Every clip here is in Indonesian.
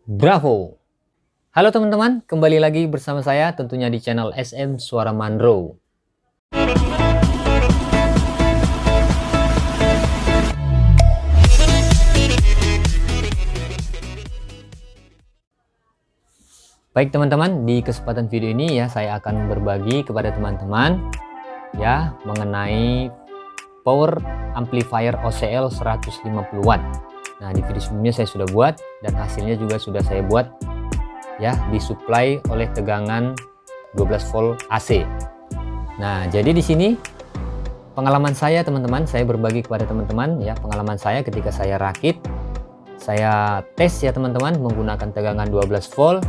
Bravo! Halo teman-teman, kembali lagi bersama saya tentunya di channel SM Suara Mandro. Baik teman-teman, di kesempatan video ini ya saya akan berbagi kepada teman-teman ya mengenai power amplifier OCL 150 watt. Nah, di video sebelumnya saya sudah buat dan hasilnya juga sudah saya buat ya, disuplai oleh tegangan 12 volt AC. Nah, jadi di sini pengalaman saya teman-teman, saya berbagi kepada teman-teman ya, pengalaman saya ketika saya rakit, saya tes ya teman-teman menggunakan tegangan 12 volt.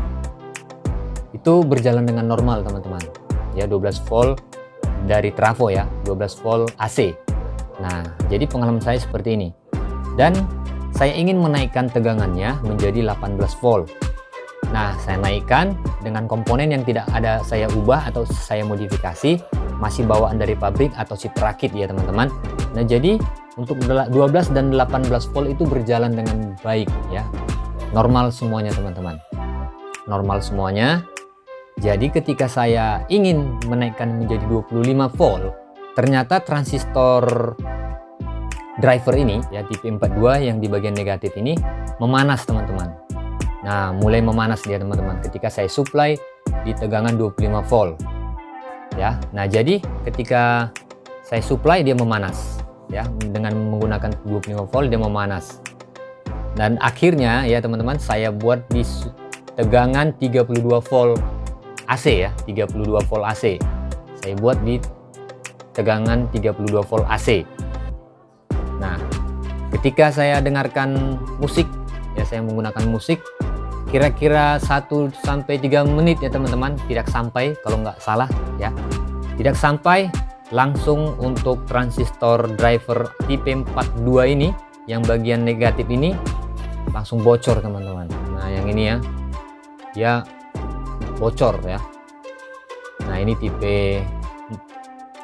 Itu berjalan dengan normal teman-teman. Ya, 12 volt dari trafo ya, 12 volt AC. Nah, jadi pengalaman saya seperti ini. Dan saya ingin menaikkan tegangannya menjadi 18 volt. Nah, saya naikkan dengan komponen yang tidak ada saya ubah atau saya modifikasi, masih bawaan dari pabrik atau chip rakit ya teman-teman. Nah, jadi untuk 12 dan 18 volt itu berjalan dengan baik ya. Normal semuanya teman-teman. Normal semuanya. Jadi ketika saya ingin menaikkan menjadi 25 volt, ternyata transistor driver ini ya tipe 42 yang di bagian negatif ini memanas teman-teman. Nah, mulai memanas dia teman-teman ketika saya supply di tegangan 25 volt ya. Nah, jadi ketika saya supply dia memanas ya, dengan menggunakan 25 volt dia memanas. Dan akhirnya ya teman-teman, saya buat di tegangan 32 volt AC ya, 32 volt AC. Saya buat di tegangan 32 volt AC. Nah, ketika saya dengarkan musik ya, saya menggunakan musik kira-kira 1-3 menit ya teman-teman, tidak sampai kalau nggak salah ya, tidak sampai langsung untuk transistor driver tipe 42 ini yang bagian negatif ini langsung bocor teman-teman. Nah, yang ini ya, dia bocor ya. Nah, ini tipe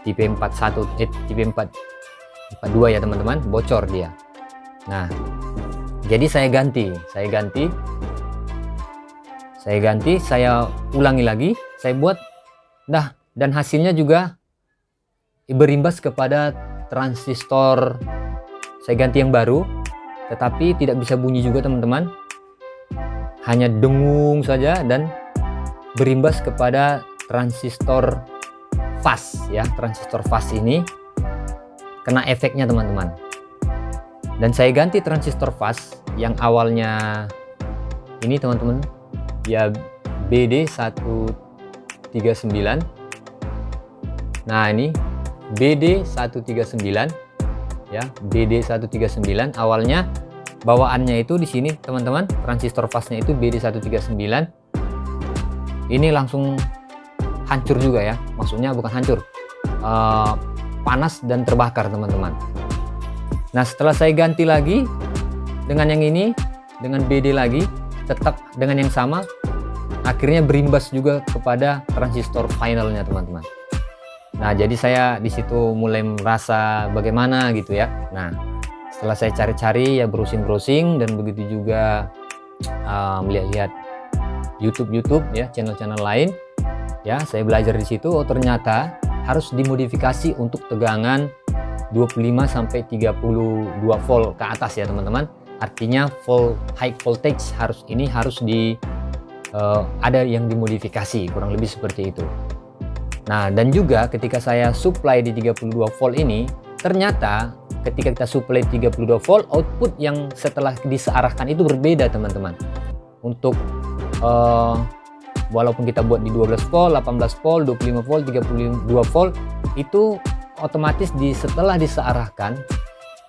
41 tipe 42 ya teman-teman, bocor dia. Nah, jadi saya ganti, saya ulangi lagi, saya buat dah, dan hasilnya juga berimbas kepada transistor. Saya ganti yang baru, tetapi tidak bisa bunyi juga teman-teman, hanya dengung saja, dan berimbas kepada transistor fast ya. Transistor fast ini kena efeknya teman-teman. Dan saya ganti transistor fast yang awalnya ini teman-teman ya, BD139. Nah, ini BD139 ya, BD139 awalnya bawaannya itu di sini teman-teman, transistor fastnya itu BD139. Ini langsung hancur juga ya, maksudnya bukan hancur, panas dan terbakar teman-teman. Nah, setelah saya ganti lagi dengan yang ini, dengan BD lagi, tetap dengan yang sama, akhirnya berimbas juga kepada transistor finalnya teman-teman. Nah, jadi saya di situ mulai merasa bagaimana gitu ya. Nah, setelah saya cari-cari ya, browsing-browsing, dan begitu juga melihat-lihat YouTube ya, channel-channel lain ya, saya belajar di situ. Oh, ternyata harus dimodifikasi untuk tegangan 25-32 volt ke atas ya teman-teman. Artinya high voltage harus ada yang dimodifikasi, kurang lebih seperti itu. Nah, dan juga ketika saya supply di 32 volt ini, ternyata ketika kita supply 32 volt, output yang setelah disearahkan itu berbeda teman-teman. Untuk walaupun kita buat di 12 volt, 18 volt, 25 volt, 32 volt, itu otomatis setelah disearahkan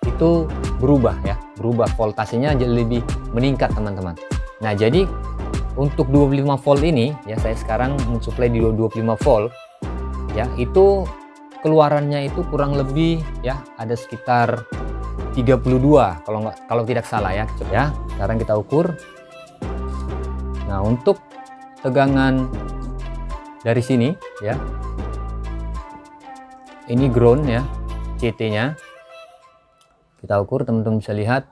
itu berubah ya, berubah voltasenya jadi lebih meningkat teman-teman. Nah, jadi untuk 25 volt ini ya, saya sekarang mensuplai di 25 volt ya, itu keluarannya itu kurang lebih ya ada sekitar 32 kalau tidak salah ya. Sekarang kita ukur. Nah, untuk tegangan dari sini ya, ini ground ya, CT nya kita ukur, teman-teman bisa lihat.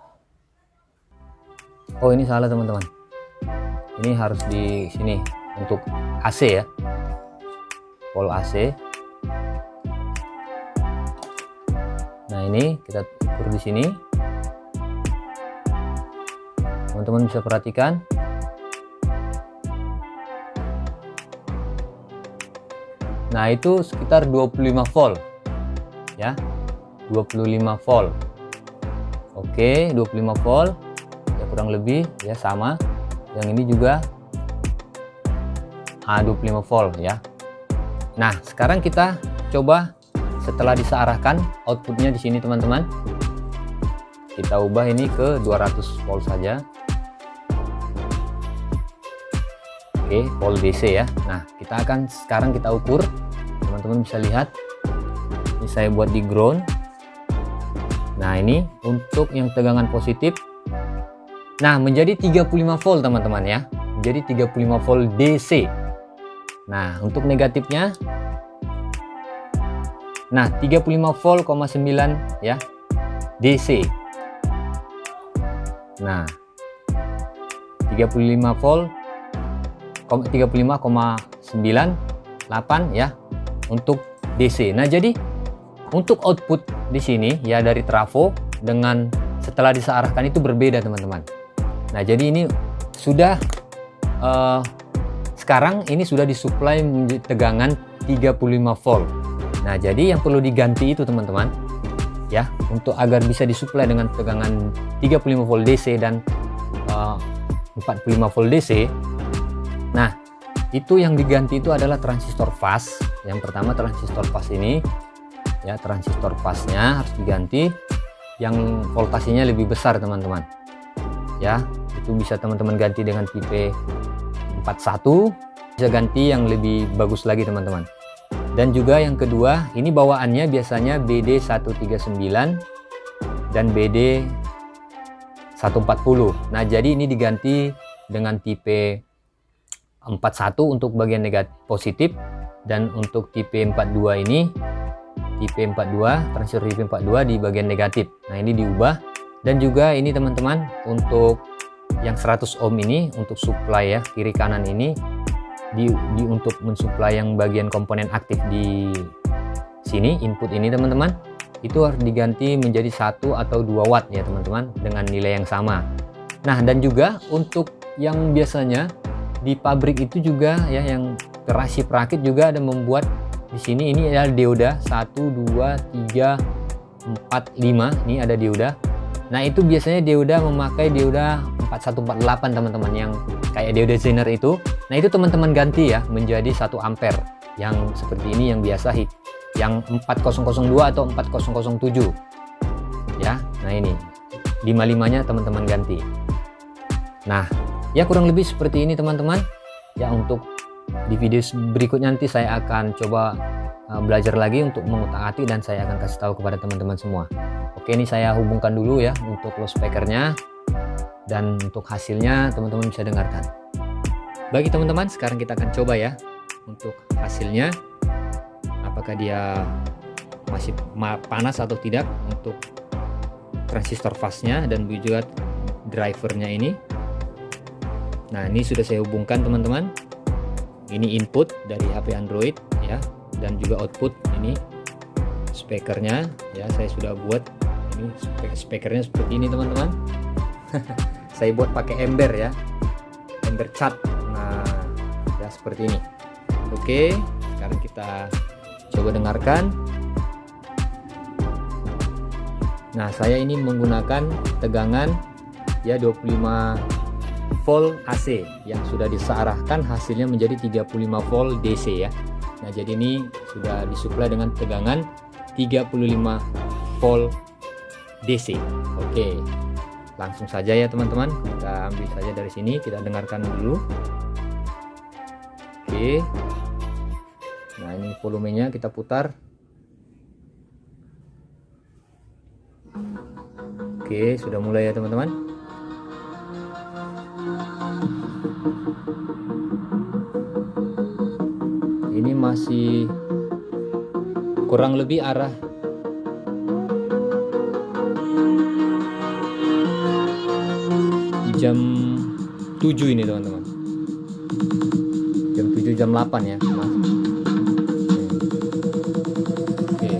Oh, ini salah teman-teman, Ini harus di sini untuk AC ya, volt AC. Nah ini kita ukur di sini, teman-teman bisa perhatikan. Nah itu sekitar 25 volt ya, 25 volt. Oke, 25 volt ya, kurang lebih ya sama. Yang ini juga 25 volt ya. Nah sekarang kita coba setelah disearahkan outputnya di sini teman-teman, kita ubah ini ke 200 volt saja. Oke, volt DC ya. Nah kita akan sekarang kita ukur, teman-teman bisa lihat ini saya buat di ground. Nah ini untuk yang tegangan positif, nah menjadi 35 volt teman-teman ya, menjadi 35 volt DC. Nah untuk negatifnya, nah 35 volt, 9 ya DC. Nah 35 volt 35,98 ya untuk DC. Nah jadi untuk output di sini ya dari trafo dengan setelah disearahkan itu berbeda teman-teman. Nah jadi ini sudah sekarang ini sudah disuplai tegangan 35 volt. Nah jadi yang perlu diganti itu teman-teman ya, untuk agar bisa disuplai dengan tegangan 35 volt DC dan 45 volt DC. Nah itu yang diganti itu adalah transistor fast. Yang pertama transistor fast ini ya, transistor fastnya harus diganti yang voltasenya lebih besar teman-teman ya. Itu bisa teman-teman ganti dengan tipe 41, bisa ganti yang lebih bagus lagi teman-teman. Dan juga yang kedua, ini bawaannya biasanya BD 139 dan BD 140. Nah jadi ini diganti dengan tipe 41 untuk bagian negatif positif, dan untuk tipe 42 ini, tipe 42 transistor tipe 42 di bagian negatif. Nah ini diubah. Dan juga ini teman-teman untuk yang 100 ohm ini untuk supply ya, kiri kanan ini untuk mensuplai yang bagian komponen aktif di sini, input ini teman-teman, itu harus diganti menjadi 1 atau 2 watt ya teman-teman, dengan nilai yang sama. Nah dan juga untuk yang biasanya di pabrik itu juga ya, yang kerasi perakit juga ada membuat di sini, ini adalah dioda 1 2 3 4 5, ini ada dioda. Nah itu biasanya dioda memakai dioda 4148 teman-teman, yang kayak dioda Zener itu. Nah itu teman-teman ganti ya menjadi 1 ampere yang seperti ini, yang biasa hit, yang 4002 atau 4007 ya. Nah ini 55 nya teman-teman ganti. Nah ya kurang lebih seperti ini teman-teman ya. Untuk di video berikutnya nanti saya akan coba belajar lagi untuk mengutak-atik, dan saya akan kasih tahu kepada teman-teman semua. Oke, ini saya hubungkan dulu ya untuk loudspeakernya, dan untuk hasilnya teman-teman bisa dengarkan. Bagi teman-teman, sekarang kita akan coba ya untuk hasilnya, apakah dia masih panas atau tidak untuk transistor fastnya dan juga drivernya ini. Nah ini sudah saya hubungkan teman-teman. Ini input dari HP Android ya, dan juga output ini speakernya ya. Saya sudah buat ini speakernya seperti ini teman-teman. Saya buat pakai ember ya, ember cat. Nah ya seperti ini. Oke, sekarang kita coba dengarkan. Nah saya ini menggunakan tegangan ya 25 volt AC yang sudah disearahkan, hasilnya menjadi 35 volt DC ya. Nah jadi ini sudah disuplai dengan tegangan 35 volt DC. Oke, langsung saja ya teman-teman, kita ambil saja dari sini, kita dengarkan dulu. Oke, nah ini volumenya kita putar. Oke, sudah mulai ya teman-teman. Ini masih kurang lebih arah jam 7 ini teman-teman. jam 7 jam 8 ya Mas. Oke.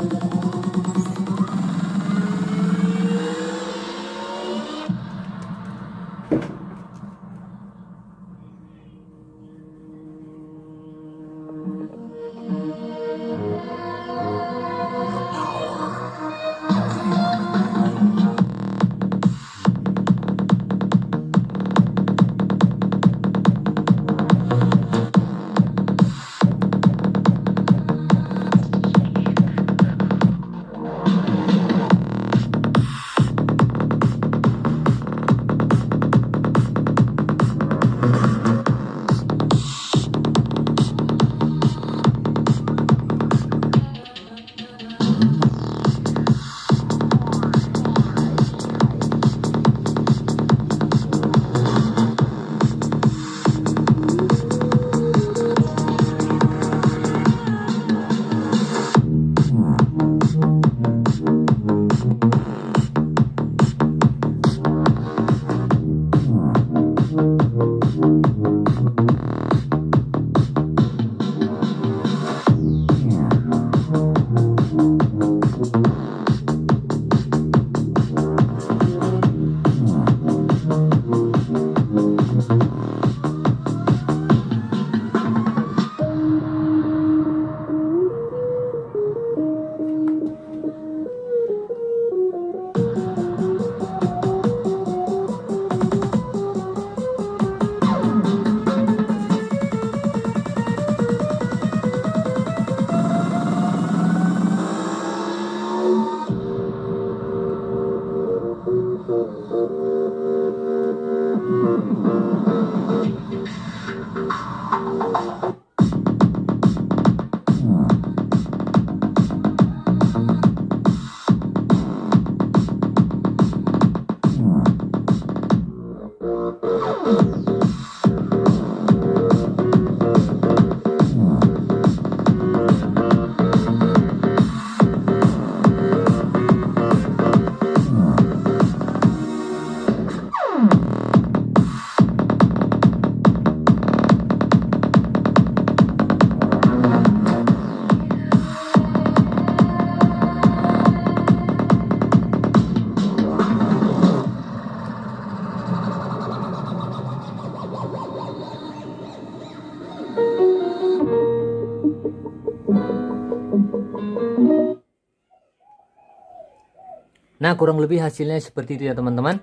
Nah, kurang lebih hasilnya seperti itu ya teman-teman.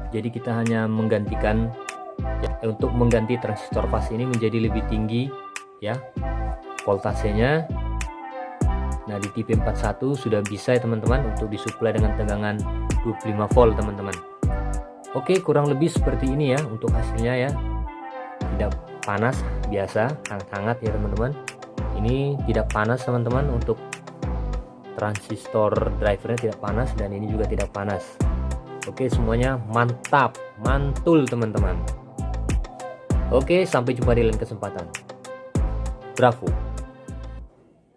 Jadi kita hanya menggantikan ya, untuk mengganti transistor fast ini menjadi lebih tinggi ya voltasenya. Nah, di tipe 41 sudah bisa ya teman-teman untuk disuplai dengan tegangan 25 volt teman-teman. Oke, kurang lebih seperti ini ya untuk hasilnya ya. Tidak panas, biasa, hangat ya teman-teman. Ini tidak panas teman-teman, untuk transistor drivernya tidak panas dan ini juga tidak panas. Oke, semuanya mantap, mantul teman-teman. Oke, sampai jumpa di lain kesempatan. Bravo.